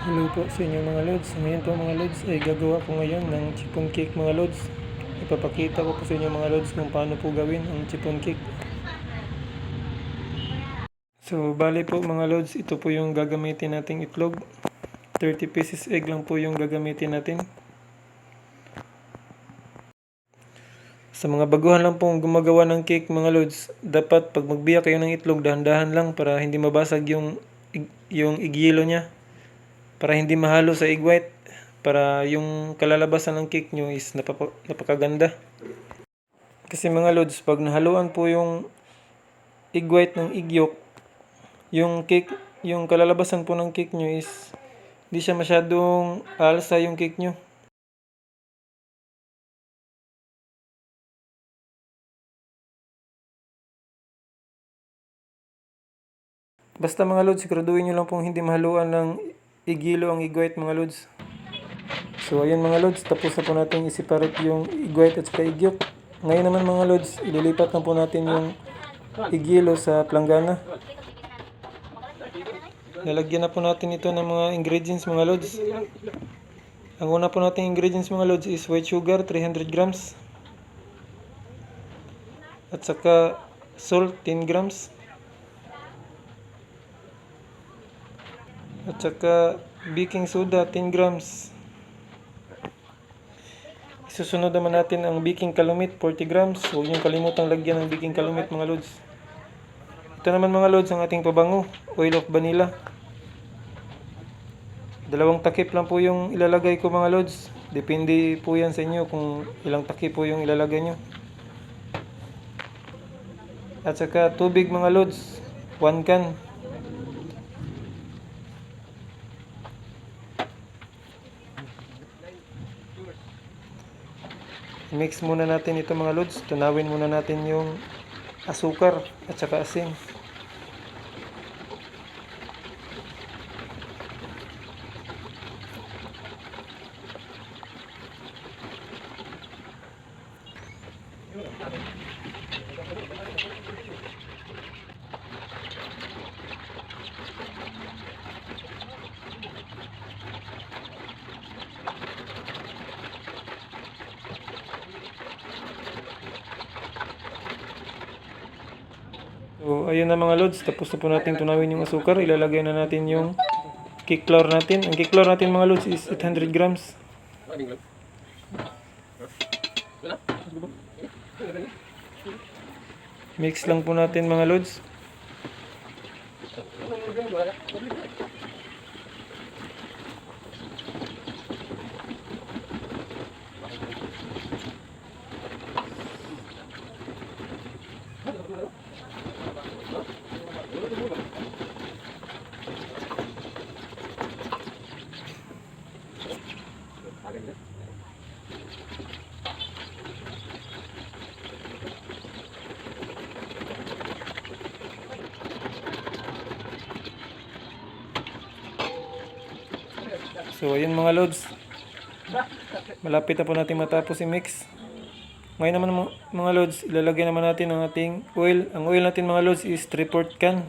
Hello po sa inyo mga lods. Ngayon po mga lods ay gagawa ko ngayon ng chiffon cake mga lods. Ipapakita ko po sa inyo mga lods kung paano po gawin ang chiffon cake. So bali po mga lods, ito po yung gagamitin nating itlog. 30 pieces egg lang po yung gagamitin natin. Sa mga baguhan lang pong gumagawa ng cake mga lods, dapat pag magbiyak kayo ng itlog, dahan-dahan lang para hindi mabasag yung igyelo niya. Para hindi mahalo sa egg white, para yung kalalabasan ng cake nyo is napakaganda. Kasi mga lods, pag nahaluan po yung egg white ng egg yolk, yung cake, yung kalalabasan po ng cake nyo is hindi siya masyadong alsa yung cake nyo. Basta mga lods, siguraduhin nyo lang pong hindi mahaluan ng igilo ang egg white mga lods. So ayun mga lods, tapos na po natin i-separate yung egg white at saka egg yolk. Ngayon naman mga lods, ililipat na po natin yung igilo sa planggana. Lalagyan na po natin ito ng mga ingredients mga lods. Ang una po nating ingredients mga lods is white sugar 300 grams. At saka salt 10 grams. At saka baking soda 10 grams. Isusunod naman natin ang baking calumet 40 grams. Huwag niyong kalimutang lagyan ng baking calumet mga lods. Ito naman mga lods ang ating pabango, oil of vanilla. 2 takip lang po yung ilalagay ko mga lods. Depende po yan sa inyo kung ilang takip po yung ilalagay nyo. At saka tubig mga lods, 1 can. Mix muna natin ito mga lods. Tunawin muna natin yung asukar at saka asin. So, ayun na mga lods. Tapos na po natin tunawin yung asukar. Ilalagay na natin yung cake flour natin. Ang cake flour natin mga lods is 800 grams. Mix lang po natin mga lods. So ayun mga lods, malapit na po natin matapos i-mix. Ngayon naman mga lods, ilalagay naman natin ang ating oil. Ang oil natin mga lods is 3/4 can.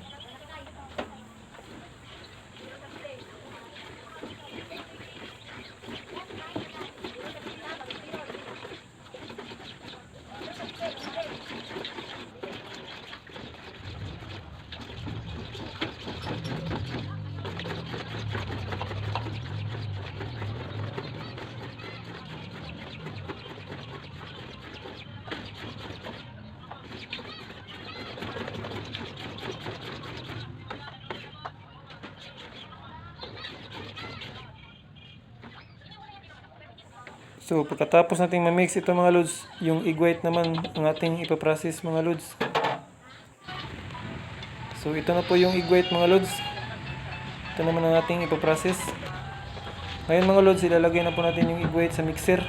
So pagkatapos natin ma-mix ito mga lods, yung egg white naman ang ating ipaprocess mga lods. So ito na po yung egg white mga lods. Ito naman ang ating ipaprocess. Ngayon mga lods, ilalagay na po natin yung egg white sa mixer.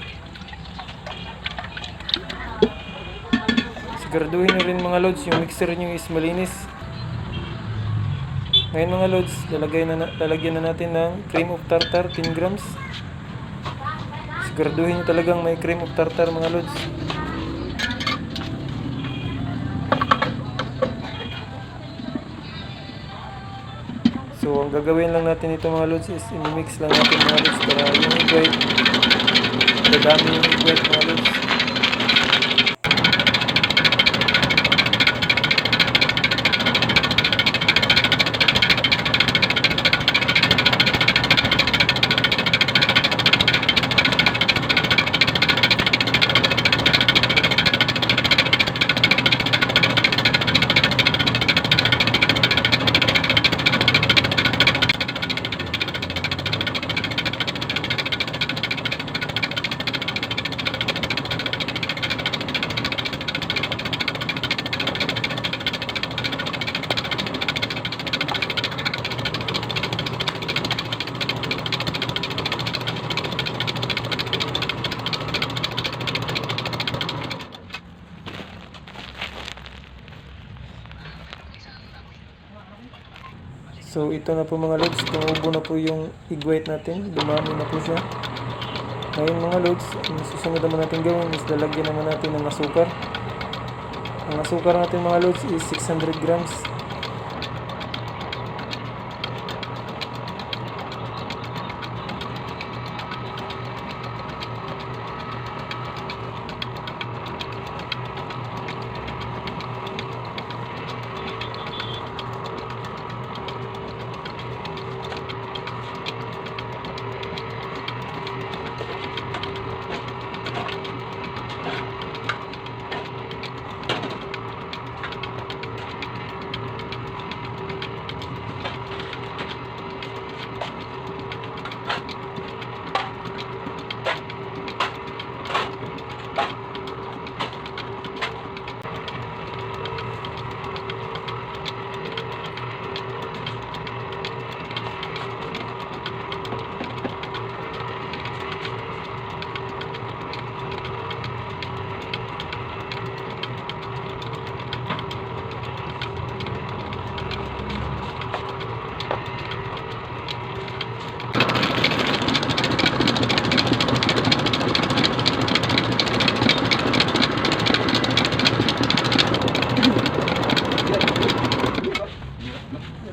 Siguraduhin nyo rin mga lods, yung mixer nyo is malinis. Ngayon mga lods, lalagyan na natin ng cream of tartar 10 grams. Siguraduhin nyo talagang may cream of tartar mga lods. So, ang gagawin lang natin ito mga lods is i-mix lang natin mga lods para yung egg white, dadami yung egg white mga lods. So, ito na po mga lods, tumubo na po yung egg white natin, dumami na po siya. Ngayon mga lods, ang susunod naman natin gawin is lalagyan naman natin ng asukar. Ang asukar natin mga lods is 600 grams.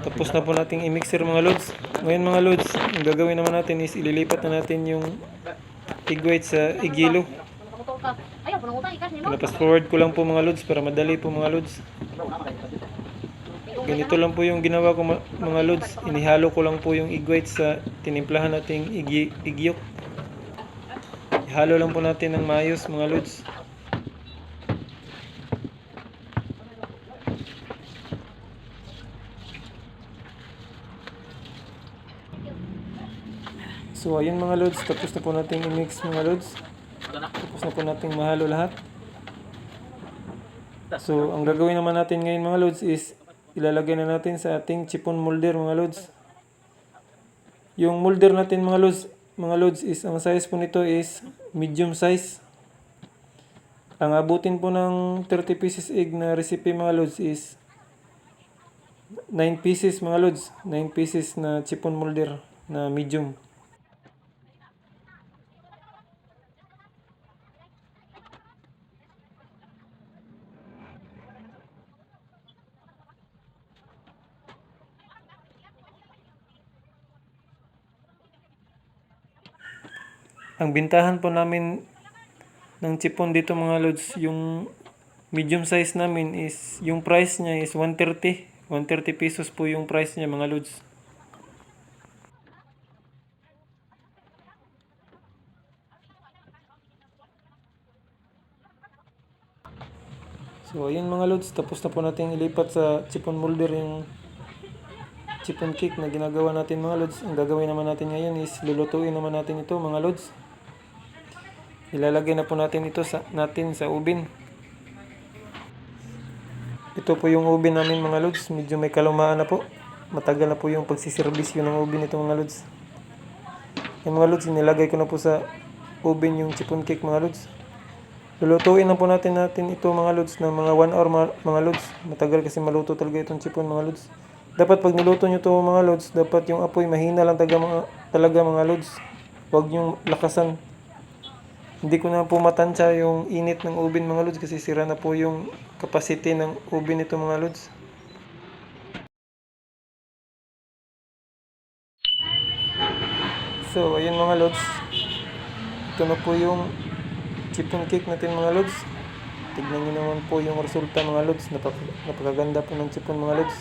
Tapos na po nating i-mixer mga lods. Ngayon mga lods, ang gagawin naman natin is ililipat na natin yung egg white sa egg yellow. Pinapas forward ko lang po mga lods para madali po mga lods. Ganito lang po yung ginawa ko mga lods. Inihalo ko lang po yung egg white sa tinimplahan nating egg yolk. Ihalo lang po natin ng maayos mga lods. So ayun mga lods, tapos na po natin i-mix mga lods. Tapos na po natin mahalo lahat. So ang gagawin naman natin ngayon mga lods is ilalagay na natin sa ating chipon molder mga lods. Yung molder natin mga lods is ang size po nito is medium size. Ang abutin po ng 30 pieces egg na recipe mga lods is 9 pieces mga lods. 9 pieces na chipon molder na medium. Ang bintahan po namin ng chipon dito mga lods, yung medium size namin is, yung price niya is 130. 130 pesos po yung price niya mga lods. So ayun mga lods, tapos na po natin ilipat sa chipon molder yung chipon cake na ginagawa natin mga lods. Ang gagawin naman natin ngayon is lulutuin naman natin ito mga lods. Ilalagay na po natin ito sa oven. Ito po yung oven namin mga lods. Medyo may kalumaan na po. Matagal na po yung pagsiservisyo ng oven ito mga lods. Yung mga lods, inilagay ko na po sa oven yung chipon cake mga lods. Lulutuin na po natin ito mga lods na mga 1 hour mga lods. Matagal kasi maluto talaga itong chipon mga lods. Dapat pag niluto nyo ito mga lods, dapat yung apoy mahina lang talaga mga lods. Huwag nyo lakasan. Hindi ko na po matansya yung init ng oven mga lods kasi sira na po yung capacity ng oven nito mga lods. So, ayun mga lods. Ito na po yung chiffon cake natin mga lods. Tignan nyo naman po yung resulta mga lods. Napakaganda po ng chiffon mga lods.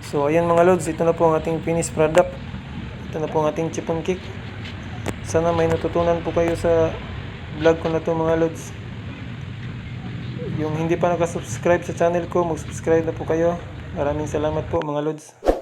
So ayan mga lods, ito na po ang ating finished product. Ito na po ang ating chiffon cake. Sana may natutunan po kayo sa vlog ko na to mga lods. Yung hindi pa nakasubscribe sa channel ko, mag-subscribe na po kayo. Maraming salamat po mga lods.